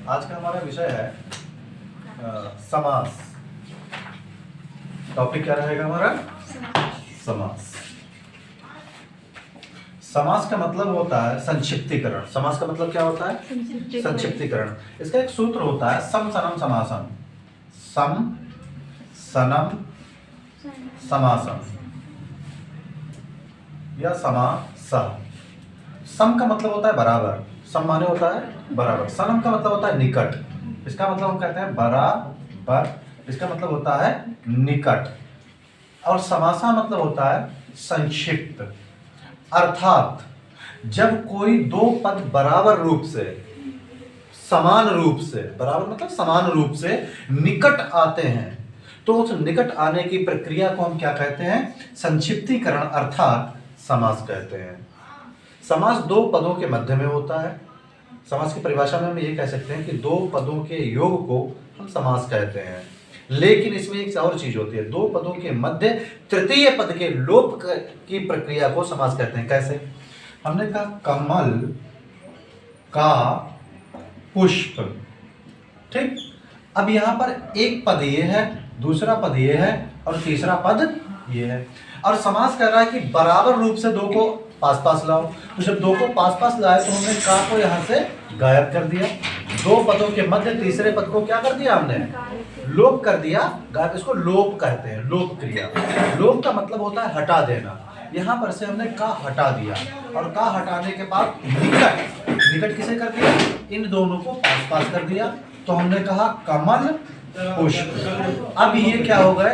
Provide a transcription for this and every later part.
आज का हमारा विषय है समास। टॉपिक क्या रहेगा हमारा? समास। समास का मतलब होता है संक्षिप्तीकरण। समास का मतलब क्या होता है? संक्षिप्तीकरण। इसका एक सूत्र होता है सम सनम समासम। सम सनम समासम या समासः। सम का मतलब होता है बराबर। सम माने होता है बराबर। सनम का मतलब होता है निकट। इसका मतलब हम कहते हैं बराबर। इसका मतलब होता है निकट। और समासा मतलब होता है संक्षिप्त। अर्थात जब कोई दो पद बराबर रूप से, समान रूप से, बराबर मतलब समान रूप से निकट आते हैं तो उस निकट आने की प्रक्रिया को हम क्या कहते हैं? संक्षिप्तीकरण अर्थात समास कहते हैं। समास दो पदों के मध्य में होता है। समास की परिभाषा में हम ये कह सकते हैं कि दो पदों के योग को हम समास कहते हैं। लेकिन इसमें एक और चीज होती है, दो पदों के मध्य तृतीय पद के लोप की प्रक्रिया को समास कहते हैं। कैसे? हमने कहा कमल का पुष्प, ठीक। अब यहां पर एक पद ये है, दूसरा पद ये है और तीसरा पद ये है, और समास कह रहा है कि बराबर रूप से दो को पास पास लाओ। तो जब दो को पास पास लाए तो हमने का को यहां से गायब कर दिया। दो पदों के मध्य तीसरे पद को क्या कर दिया? हमने लोप कर दिया, गायब। इसको लोप कहते हैं, लोप क्रिया। लोप का मतलब होता है हटा देना। यहां पर से हमने का हटा दिया, और का हटाने के बाद निकट, निकट किसे कर दिया? इन दोनों को पास पास कर दिया। तो हमने कहा कमल पुष्प। अब ये क्या हो गए?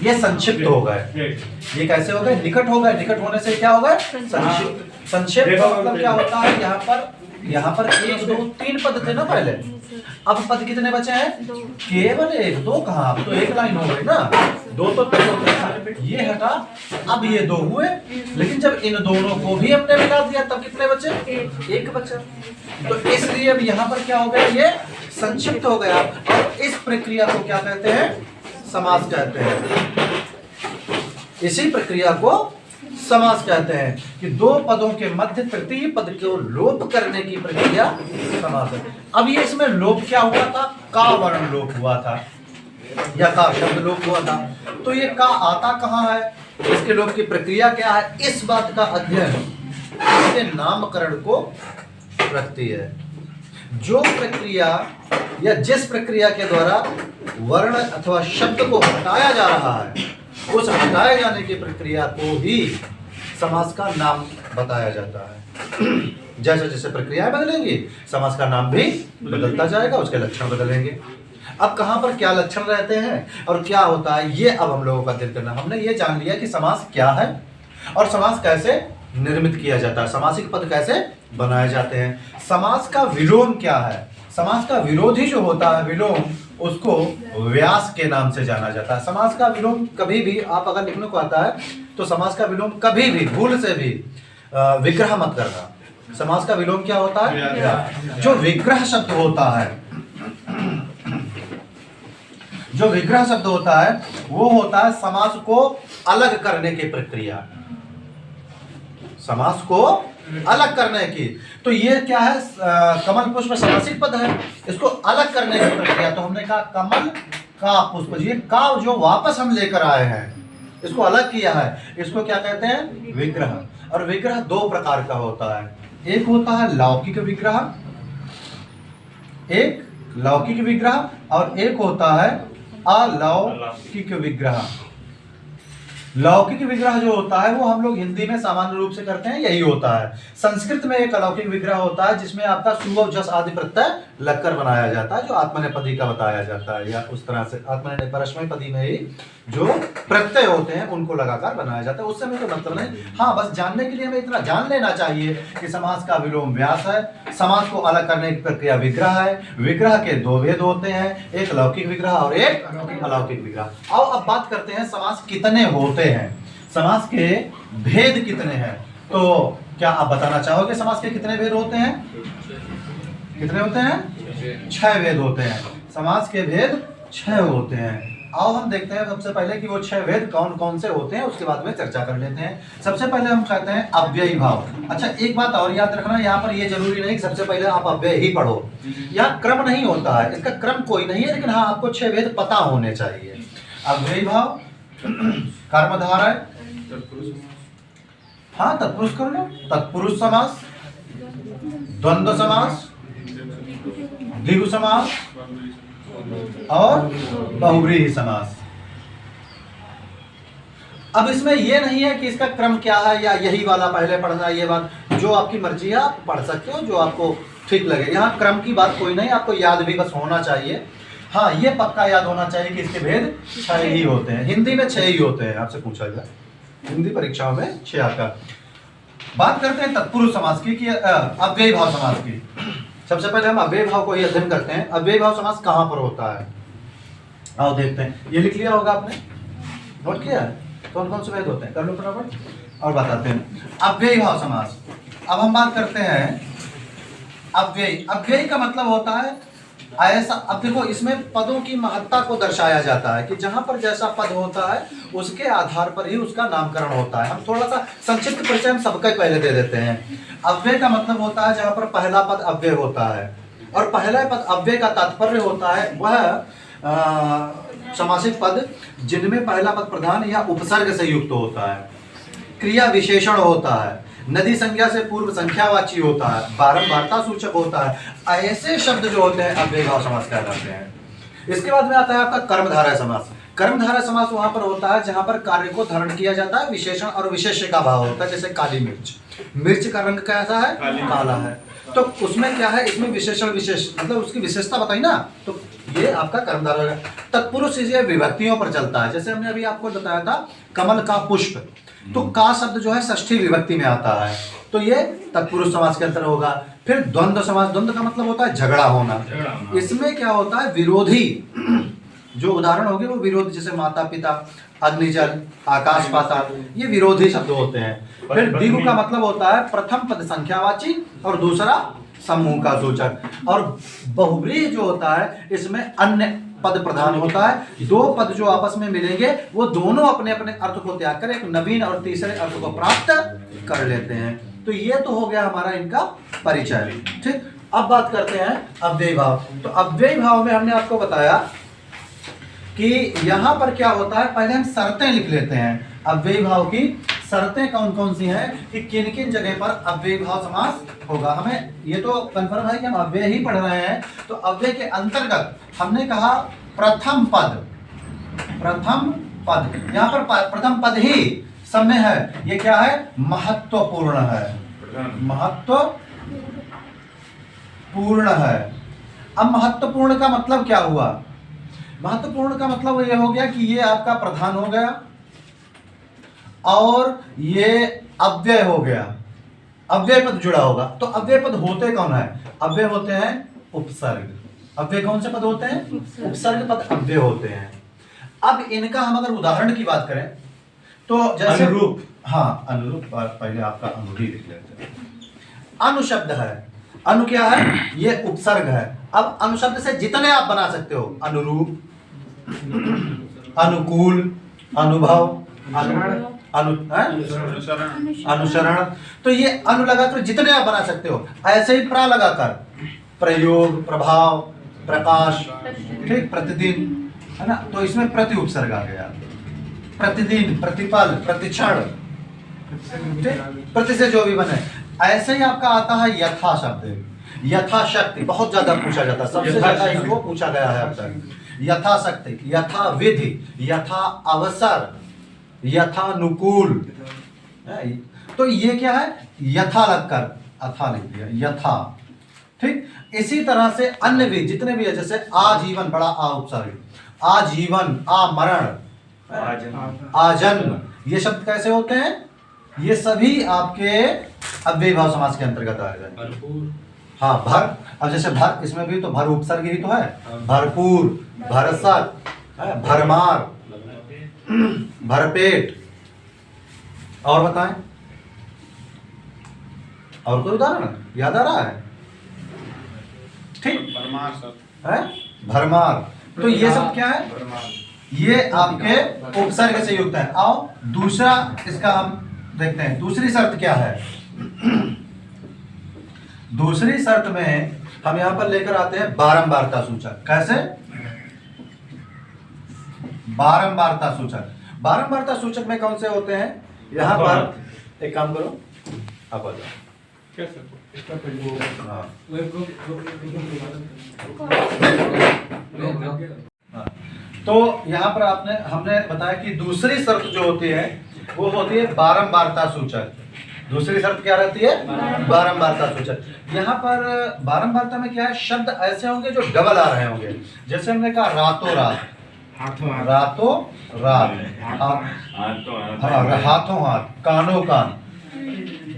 ये संक्षिप्त हो गए। ये कैसे हो गए? निकट हो गए। निकट होने से क्या हो गए? संक्षिप्त। संक्षिप्त का मतलब क्या होता है? यहाँ पर एक दो तीन पद थे ना पहले। अब पद कितने बचे हैं? केवल एक। दो कहाँ? अब तो एक लाइन हो गई ना। दो तो ये हटा, अब ये दो हुए। लेकिन जब इन दोनों को भी हमने मिला दिया तब कितने बचे? एक बचा। तो इसलिए अब यहाँ पर क्या हो गया? ये संक्षिप्त हो गया। और इस प्रक्रिया को क्या कहते हैं? समास कहते हैं। इसी प्रक्रिया को समास कहते हैं कि दो पदों के मध्य तृतीय पद को लोप करने की प्रक्रिया समास है। अब ये इसमें लोप क्या हुआ था? का वर्ण लोप हुआ था या का शब्द लोप हुआ था। तो ये का आता कहाँ है? इसके लोप की प्रक्रिया क्या है? इस बात का अध्ययन इसके नामकरण को रखती है। जो प्रक्रिया या जिस प्रक्रिया के द्वारा वर्ण अथवा शब्द को हटाया जा रहा है, उस हटाए जाने की प्रक्रिया को ही समास का नाम बताया जाता है। जैसे जैसे प्रक्रियाएं बदलेंगी समास का नाम भी बदलता जाएगा, उसके लक्षण बदलेंगे। अब कहां पर क्या लक्षण रहते हैं और क्या होता है, ये अब हम लोगों का अध्ययन करना। हमने ये जान लिया कि समास क्या है और समास कैसे निर्मित किया जाता है, समासिक पद कैसे बनाए जाते हैं। समास का विलोम क्या है? समास का विरोधी जो होता है विलोम, उसको व्यास के नाम से जाना जाता है। समास का विलोम कभी भी आप अगर लिखने को आता है तो समास का विलोम कभी भी भूल से भी विग्रह मत करना। समास का विलोम क्या होता है? जो विग्रह शब्द होता है, जो विग्रह शब्द होता है वो होता है समास को अलग करने की प्रक्रिया। समास को अलग करने की। तो ये क्या है? कमल पुष्प समासिक पद है, इसको अलग करने की प्रक्रिया। तो हमने कहा कमल का पुष्प, ये का जो वापस हम लेकर आए हैं, इसको अलग किया है, इसको क्या कहते हैं? विग्रह। और विग्रह दो प्रकार का होता है। एक होता है लौकिक विग्रह, एक लौकिक विग्रह, और एक होता है अलौकिक विग्रह। लौकिक विग्रह जो होता है वो हम लोग हिंदी में सामान्य रूप से करते हैं, यही होता है। संस्कृत में एक अलौकिक विग्रह होता है जिसमें आपका सु और जस आदि प्रत्यय लगकर बनाया जाता है, जो आत्मनेपदी का बताया जाता है, या उस तरह से परस्मैपदी में ही जो प्रत्यय होते हैं उनको लगाकर बनाया जाता है। उससे मुझे मतलब नहीं। हाँ, बस जानने के लिए हमें इतना जान लेना चाहिए कि समास का विलोम व्यास है, समास को अलग करने की प्रक्रिया विग्रह है। विग्रह के दो भेद होते हैं, एक लौकिक विग्रह और एक अलौकिक विग्रह। आओ अब बात करते हैं समास कितने होते हैं, समास के भेद कितने हैं। तो क्या आप बताना चाहोगे समास के कितने भेद होते हैं? कितने होते हैं? 6 भेद होते हैं। समास के भेद 6 होते हैं। आओ हम देखते हैं सबसे पहले कि वो 6 भेद कौन कौन से होते हैं, उसके बाद में चर्चा कर लेते हैं। सबसे पहले हम कहते हैं अव्ययी भाव। अच्छा एक बात और याद रखना, यहाँ पर ये जरूरी नहीं कि सबसे पहले आप अव्यय ही पढ़ो, यहाँ क्रम नहीं होता है, इसका क्रम कोई नहीं है, लेकिन हाँ आपको 6 भेद पता होने चाहिए। अव्ययी भाव, कर्मधारय, हाँ तत्पुरुष कर लो, तत्पुरुष समास, द्वंद्व समास, द्विगु समास और बहुव्रीहि समास। अब इसमें ये नहीं है कि इसका क्रम क्या है या यही वाला पहले पढ़ना, ये बात जो आपकी मर्जी है आप पढ़ सकते हो, जो आपको ठीक लगे। यहाँ क्रम की बात कोई नहीं, आपको याद भी बस होना चाहिए। हाँ ये पक्का याद होना चाहिए कि इसके भेद 6 ही होते हैं, हिंदी में 6 ही होते हैं, आपसे पूछा गया हिंदी परीक्षाओं में 6 आपका। बात करते हैं तत्पुरुष समास की कि अव्ययी भाव समास की। सबसे पहले हम अव्ययी भाव को ही अध्ययन करते हैं। अव्ययी भाव समास कहाँ पर होता है, आओ देखते हैं। ये लिख लिया होगा आपने, नोट किया है कौन कौन से भेद होते हैं, कर लो फटाफट और बताते हैं। अव्ययी भाव समास, अब हम बात करते हैं अव्ययी। अव्ययी का मतलब होता है ऐसा, अब देखो इसमें पदों की महत्ता को दर्शाया जाता है कि जहां पर जैसा पद होता है उसके आधार पर ही उसका नामकरण होता है। हम थोड़ा सा संक्षिप्त परिचय हम सबका पहले दे देते हैं। अव्यय का मतलब होता है जहां पर पहला पद अव्यय होता है, और पहला पद अव्यय का तात्पर्य होता है वह समासिक पद जिनमें पहला पद प्रधान या उपसर्ग से युक्त होता है, क्रिया विशेषण होता है, नदी संज्ञा से पूर्व संख्यावाची होता है, बारंबारता सूचक होता है। ऐसे शब्द जो होते हैं अव्ययी भाव समास कहलाते हैं। इसके बाद में आता है आपका कर्मधारय समास। कर्मधारय समास वहां पर होता है जहां पर कार्य को धारण किया जाता है, विशेषण और विशेष्य का भाव होता है। जैसे काली मिर्च, मिर्च का रंग कैसा है, काला है, तो उसमें क्या है, इसमें विशेषण विशेष मतलब उसकी विशेषता बताई ना, तो ये आपका कर्मधारय है। तत्पुरुष ये विभक्तियों पर चलता है, जैसे हमने अभी आपको बताया था कमल का पुष्प, तो का शब्द जो है षष्ठी विभक्ति में आता है, तो ये तत्पुरुष समास के अंतर होगा। फिर द्वंद्व समास, द्वंद्व का मतलब होता है झगड़ा होना। इसमें क्या होता है, विरोधी जो उदाहरण होंगे वो विरोध, जैसे माता पिता, अग्निजल, आकाश पाताल, ये विरोधी शब्द होते हैं। फिर द्विगु का मतलब होता है प्रथम पद संख्यावाची और दूसरा समूह का सूचक, और बहुव्रीहि जो होता है इसमें अन्य पद प्रधान होता है। दो पद जो आपस में मिलेंगे वो दोनों अपने अपने अर्थ को त्याग कर एक नवीन और तीसरे अर्थ को प्राप्त कर लेते हैं। तो ये तो हो गया हमारा इनका परिचय। ठीक, अब बात करते हैं अव्ययी भाव। तो अव्ययी भाव में हमने आपको बताया कि यहां पर क्या होता है, पहले हम शर्तें लिख लेते हैं अव्ययी भाव की। शर्तें कौन कौन सी हैं कि किन किन जगह पर अव्ययी भाव समास होगा। हमें ये तो कंफर्म है कि हम अव्यय ही पढ़ रहे हैं, तो अव्यय के अंतर्गत हमने कहा प्रथम पद, प्रथम पद, यहाँ पर प्रथम पद ही सब में है, ये क्या है, महत्वपूर्ण है, महत्वपूर्ण है। अब महत्वपूर्ण का मतलब क्या हुआ, महत्वपूर्ण का मतलब ये हो गया कि ये आपका प्रधान हो गया और ये अव्यय हो गया, अव्यय पद जुड़ा होगा। तो अव्यय पद होते कौन है, अव्यय होते हैं उपसर्ग। अव्यय कौन से पद होते हैं, उपसर्ग पद अव्यय होते हैं। अब इनका हम अगर उदाहरण की बात करें तो जैसे अनुरूप, हाँ अनुरूप, पहले आपका अनु ही लिख लेते हैं। अनु शब्द है, अनु क्या है, ये उपसर्ग है। अब अनु शब्द से जितने आप बना सकते हो, अनुरूप, अनुकूल, अनुभव, अनुसरण, तो ये अनु लगाकर जितने आप बना सकते हो। ऐसे ही प्रा लगाकर प्रयोग, प्रभाव, प्रकाश, ठीक, प्रतिदिन, है ना, तो इसमें प्रति उपसर्ग आ गया। प्रतिदिन, प्रतिपल, प्रतिक्षण, प्रति से जो भी बने। ऐसे ही आपका आता है यथा शब्द, यथाशक्ति, बहुत ज्यादा पूछा जाता है, सबसे ज्यादा इसको पूछा गया है अब तक। यथाशक्ति, यथा विधि, यथा अवसर, यथानुकूल, तो ये क्या है, यथा लगकर अथा लिख दिया, यथा। ठीक, इसी तरह से अन्य भी जितने भी है, जैसे आजीवन, बड़ा आ उपसर्ग, आजीवन, आमरण, आजन्म, ये शब्द कैसे होते हैं, ये सभी आपके अव्ययी भाव समास के अंतर्गत आ जाएंगे। हाँ, भर, अब जैसे भर, इसमें भी तो भर उपसर्ग ही तो है, भरपूर, भरसक, भरमार, भरपेट, और बताएं, और कोई उदाहरण याद आ रहा है, ठीक, है भरमार, तो ये सब क्या है, ये आपके उपसर्ग से युक्त है। आओ दूसरा इसका हम देखते हैं, दूसरी शर्त क्या है। दूसरी शर्त में हम यहां पर लेकर आते हैं बारंबारता सूचक। कैसे? बारंबारता सूचक। बारंबारता सूचक में कौन से होते हैं? यहां पर एक काम करो, आप आ जाओ। हाँ। तो यहाँ पर हमने बताया कि दूसरी शर्त जो होती है वो होती है बारंबारता सूचक। दूसरी शर्त क्या रहती है? बारंबारता सूचक। यहाँ पर बारंबारता में क्या है, शब्द ऐसे होंगे जो डबल आ रहे होंगे। जैसे हमने कहा रातों रात, रातों रात, हाथों हाथ, कानों कान,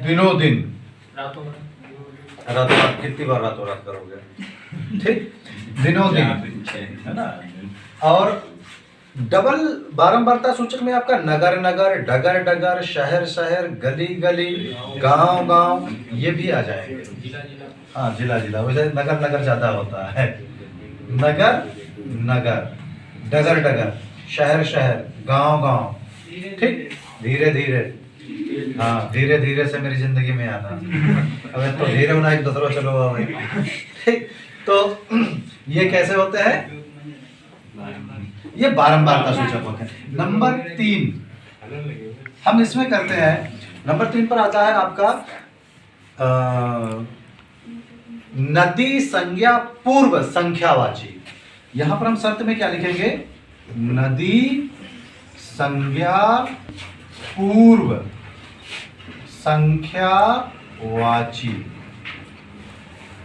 दिनों दिन। रातों रात कितनी बार रातों रात करोगे? ठीक, दिनों दिन, है ना। और डबल बारंबारता सूचक में आपका नगर नगर, डगर डगर, शहर शहर, गली गली, गांव गांव, ये भी आ जाएंगे। हाँ, जिला जिला, वैसे नगर नगर ज्यादा होता है। नगर नगर, डगर डगर, शहर शहर, गांव गांव। ठीक, धीरे धीरे। हाँ, धीरे धीरे से मेरी जिंदगी में आना। अबे तो धीरे होना, एक दूसरा चलो भाई। ठीक, तो ये कैसे होते हैं? ये बारंबारता सूचक होते हैं। नंबर 3 हम इसमें करते हैं। नंबर 3 पर आता है आपका नदी संज्ञा पूर्व संख्यावाची। यहां पर हम शर्त में क्या लिखेंगे? नदी संज्ञा पूर्व संख्यावाची।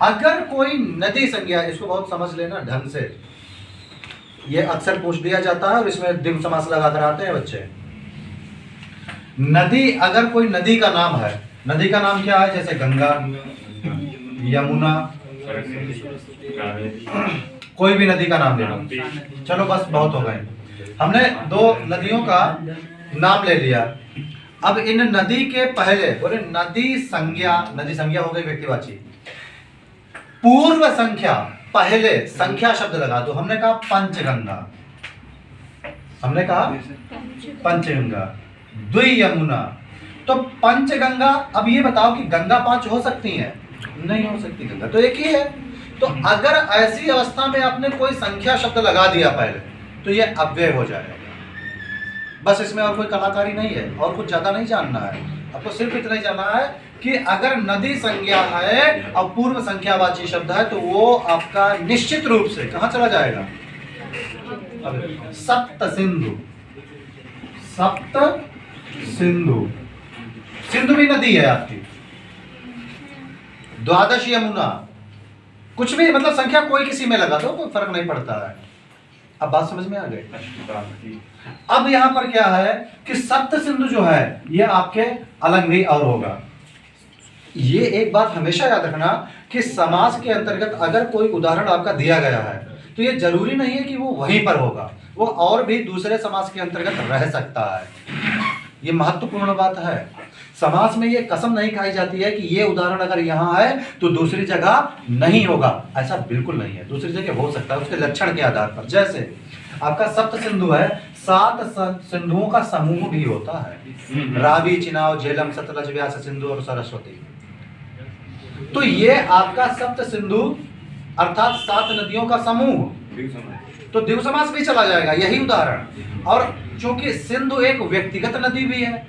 अगर कोई नदी संज्ञा, इसको बहुत समझ लेना ढंग से, ये अक्सर पूछ दिया जाता है और इसमें द्विगु समास लगाकर आते हैं बच्चे। नदी, अगर कोई नदी का नाम है, नदी का नाम क्या है? जैसे गंगा, यमुना, कोई भी नदी का नाम ले लो। चलो बस बहुत हो गए, हमने 2 नदियों का नाम ले लिया। अब इन नदी के पहले बोले नदी संज्ञा, नदी संज्ञा हो गई व्यक्तिवाची। पूर्व संख्या, पहले संख्या शब्द लगा दो। हमने कहा पंचगंगा, हमने कहा पंचगंगा, द्वि यमुना। तो पंचगंगा, अब ये बताओ कि गंगा 5 हो सकती हैं? नहीं हो सकती, गंगा तो एक ही है। तो अगर ऐसी अवस्था में आपने कोई संख्या शब्द लगा दिया पहले, तो ये अव्यय हो जाएगा। बस इसमें और कोई कलाकारी नहीं है, और कुछ ज्यादा नहीं जानना है आपको। सिर्फ इतना ही जानना है कि अगर नदी संज्ञा है और पूर्व संख्यावाची शब्द है, तो वो आपका निश्चित रूप से कहां चला जाएगा? सप्त सिंधु। सप्त सिंधु, सिंधु भी नदी है आपकी। द्वादश यमुना, कुछ भी, मतलब संख्या कोई किसी में लगा दो, कोई फर्क नहीं पड़ता है। अब बात समझ में आ गई? अब यहां पर क्या है कि सप्त सिंधु जो है ये आपके अलग भी और होगा। ये एक बात हमेशा याद रखना कि समास के अंतर्गत अगर कोई उदाहरण आपका दिया गया है, तो ये जरूरी नहीं है कि वो वहीं पर होगा, वो और भी दूसरे समास के अंतर्गत रह सकता है। ये महत्वपूर्ण बात है। समास में ये कसम नहीं खाई जाती है कि ये उदाहरण अगर यहाँ है तो दूसरी जगह नहीं होगा, ऐसा बिल्कुल नहीं है। दूसरी जगह हो सकता है उसके लक्षण के आधार पर। जैसे आपका सप्त सिंधु है, 7 सिंधुओं का समूह भी होता है। रावी, चिनाव, झेलम, सतलज, व्यास, सिंधु और सरस्वती। तो ये आपका सप्त सिंधु अर्थात 7 नदियों का समूह, तो द्विगु समास भी चला जाएगा, यही उदाहरण। और चूंकि सिंधु एक व्यक्तिगत नदी भी है,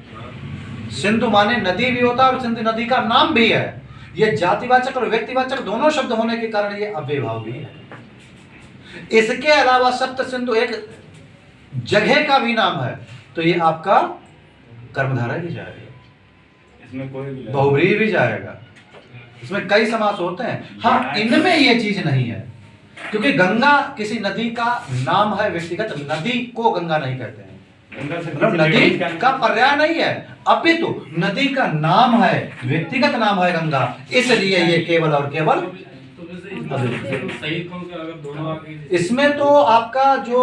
सिंधु माने नदी भी होता है और सिंधु नदी का नाम भी है। ये जातिवाचक और व्यक्तिवाचक दोनों शब्द होने के कारण ये अव्ययभाव भी है। इसके अलावा सप्त सिंधु एक जगह का भी नाम है, तो ये आपका कर्मधारय भी जाएगा, इसमें कोई बहुव्रीहि भी जाएगा। इसमें कई समास होते हैं। हाँ, इनमें ये चीज नहीं है, क्योंकि गंगा किसी नदी का नाम है व्यक्तिगत, नदी को गंगा नहीं कहते हैं, मतलब नदी का पर्याय नहीं है, अपितु नदी का नाम है, व्यक्तिगत नाम है गंगा, इसलिए ये केवल और केवल। इसमें तो आपका जो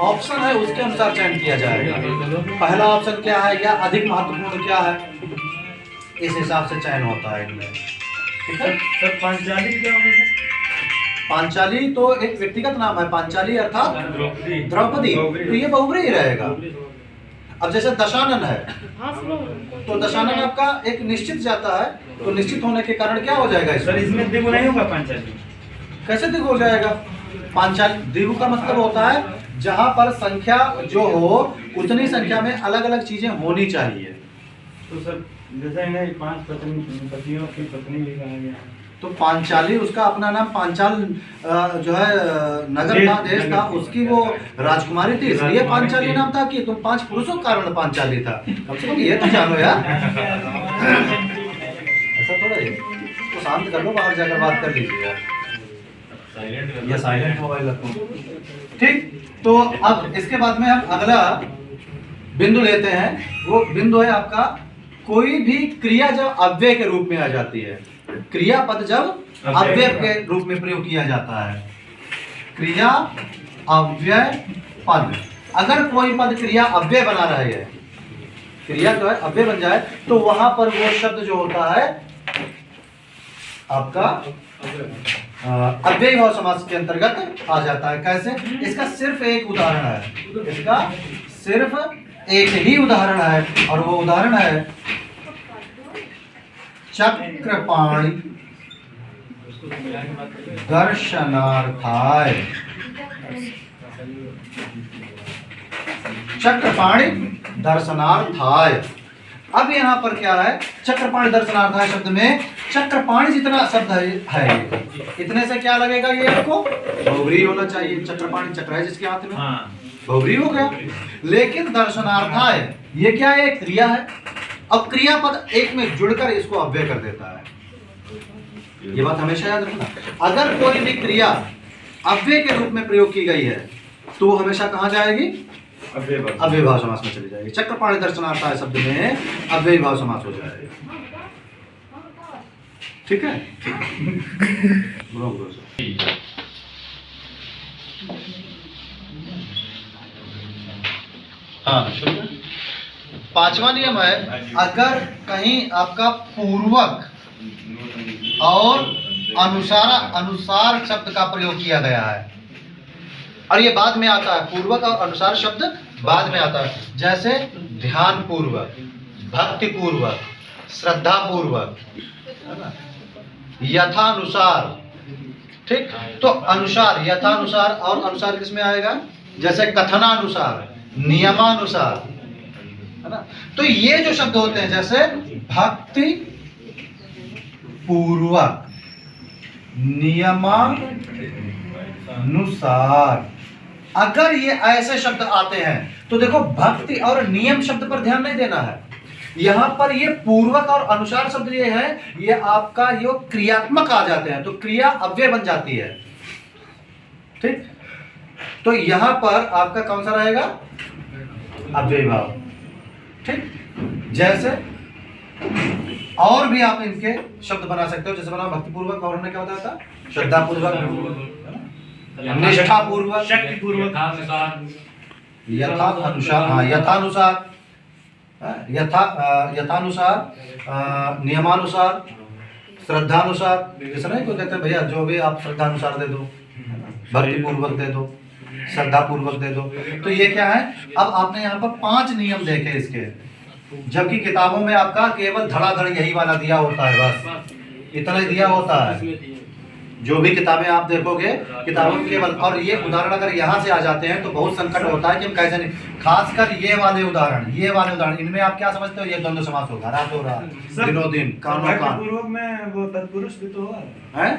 ऑप्शन है उसके अनुसार चयन किया जाएगा। पहला ऑप्शन क्या है या अधिक महत्वपूर्ण क्या है, इस हिसाब से चयन होता है इनमें। ठीक है सर, पांचचालिक क्या होगा? पांचाली तो एक व्यक्तिगत नाम है, पांचाली अर्थात द्रौपदी, तो ये बहुब्रीहि रहेगा। अब जैसे दशानन है, तो दशानन आपका एक निश्चित जाता है, तो निश्चित होने के कारण क्या हो जाएगा सर इसमें द्विगु नहीं होगा पांचाली? कैसे द्विगु हो जाएगा? पांचाली द्विगु का मतलब होता है जहां पर संख्या जो हो उतनी संख्या में अलग अलग चीजें होनी चाहिए। तो सर जैसे इन्हें 5 पतियों की पत्नी भी कहा गया, तो पांचाली उसका अपना नाम पांचाल जो है नगर था, देश था, उसकी वो राजकुमारी थी, इसलिए पांचाली नाम था कि तुम 5 पुरुषों के कारण पांचाली था। कम से कम ये तो जानो यार। ऐसा थोड़ा है, तो शांत कर लो, बाहर जाकर बात कर लीजिए यार। ये साइलेंट मोबाइल रखो, ठीक। तो अब इसके बाद में हम अगला बिंदु लेते हैं। वो बिंदु है आपका कोई भी क्रिया जब अव्यय के रूप में आ जाती है, क्रियापद जब अव्यय के रूप में प्रयोग किया जाता है, क्रिया अव्यय पद। अगर कोई पद क्रिया अव्यय बना रहे है, क्रिया जो है अव्यय बन जाए, तो वहां पर वो शब्द जो होता है आपका अव्ययी भाव समास के अंतर्गत आ जाता है। कैसे? इसका सिर्फ एक उदाहरण है, इसका सिर्फ एक ही उदाहरण है, और वो उदाहरण है चक्रपाणि दर्शनार्थाय। चक्रपाणि दर्शनार्थाय। अब यहाँ पर क्या है? चक्रपाणि दर्शनार्थाय शब्द में चक्रपाणि जितना शब्द है, इतने से क्या लगेगा? ये आपको बहुब्रीहि होना चाहिए। चक्रपाणि, चक्र है जिसके हाथ में, बहुब्रीहि हो गया। लेकिन दर्शनार्थाय ये क्या है? क्रिया है। अब क्रियापद एक में जुड़कर इसको अव्यय कर देता है। ये बात हमेशा याद रखना। अगर कोई भी क्रिया अव्यय के रूप में प्रयोग की गई है, तो वो हमेशा कहाँ जाएगी? अव्ययी भाव समास में चली जाएगी। चक्रपाणि दर्शनार्थाय शब्द में अव्ययी भाव समास हो जाएगा। ठीक है? हाँ, पांचवा नियम है, अगर कहीं आपका पूर्वक और अनुसार शब्द का प्रयोग किया गया है, और ये बाद में आता है, पूर्वक और अनुसार शब्द बाद में आता है, जैसे ध्यान पूर्वक, भक्ति पूर्वक, श्रद्धा पूर्वक, यथानुसार। ठीक, तो अनुसार, यथानुसार और अनुसार किसमें आएगा? जैसे कथनानुसार, नियमानुसार, है ना। तो ये जो शब्द होते हैं, जैसे भक्ति पूर्वक, नियमानुसार, अगर ये ऐसे शब्द आते हैं, तो देखो भक्ति और नियम शब्द पर ध्यान नहीं देना है। यहां पर ये पूर्वक और अनुसार शब्द ये है, ये आपका ये क्रियात्मक आ जाते हैं, तो क्रिया अव्यय बन जाती है। ठीक, तो यहां पर आपका कौन सा रहेगा? अव्ययी भाव। ठीक, जैसे और भी आप इनके शब्द बना सकते हो, जैसे बना भक्तिपूर्वक, और क्या होता था? श्रद्धापूर्वक, निष्ठापूर्वक, शक्तिपूर्वक, यथानुसार, हाँ यथानुसार, यथानुसार, नियमानुसार, श्रद्धानुसार। जैसे नहीं कोई कहते हैं भैया जो भी आप श्रद्धानुसार दे दो, भक्तिपूर्वक दे दो, श्रद्धापूर्वक दे दो। तो ये क्या है? अब आपने यहाँ पर 5 नियम देखे इसके, जबकि किताबों में आपका केवल धड़ाधड़ यही वाला दिया होता है, बस इतना ही दिया होता है। जो भी किताबें आप देखोगे किताबों में केवल, और ये उदाहरण अगर यहाँ से आ जाते हैं तो बहुत संकट होता है कि हम कैसे नहीं, खासकर ये वाले उदाहरण, इनमें आप क्या समझते हो? ये द्वंद्व समास होगा, रातों रात, दिनों दिन, कानों कान। पूर्वक में वो तत्पुरुष भी तो है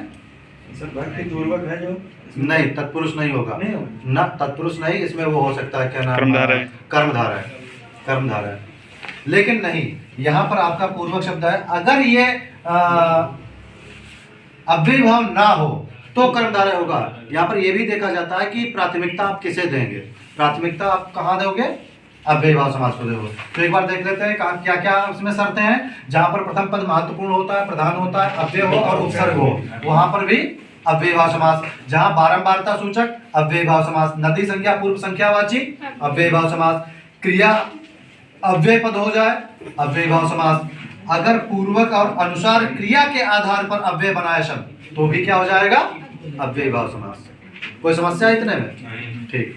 सर, भक्ति पूर्वक है जो नहीं, तत्पुरुष नहीं होगा, ना तत्पुरुष नहीं, इसमें वो हो सकता है क्या नाम? कर्मधारय है। लेकिन नहीं, यहाँ पर आपका पूर्वक शब्द है। अगर ये अव्ययी भाव ना हो तो कर्मधारय होगा। यहाँ पर यह भी देखा जाता है कि प्राथमिकता आप किसे देंगे, प्राथमिकता आप कहाँ दोगे? अव्ययी भाव समास को दोगे। तो एक बार देख लेते हैं क्या क्या उसमें शर्तें हैं। जहाँ पर प्रथम पद महत्वपूर्ण होता है, प्रधान होता है, अव्यय हो और उपसर्ग हो, वहां पर भी अव्ययी भाव समास। जहाँ बारंबारता सूचक, अव्ययी भाव समास। नदी संज्ञा पूर्व संख्यावाची, अव्ययी भाव समास। क्रिया अव्यय पद हो जाए, अव्ययी भाव समास। अगर पूर्वक और अनुसार क्रिया के आधार पर अव्यय बनाए शब्द, तो भी क्या हो जाएगा? अव्ययी भाव समास। कोई समस्या है इतने में? नहीं। ठीक।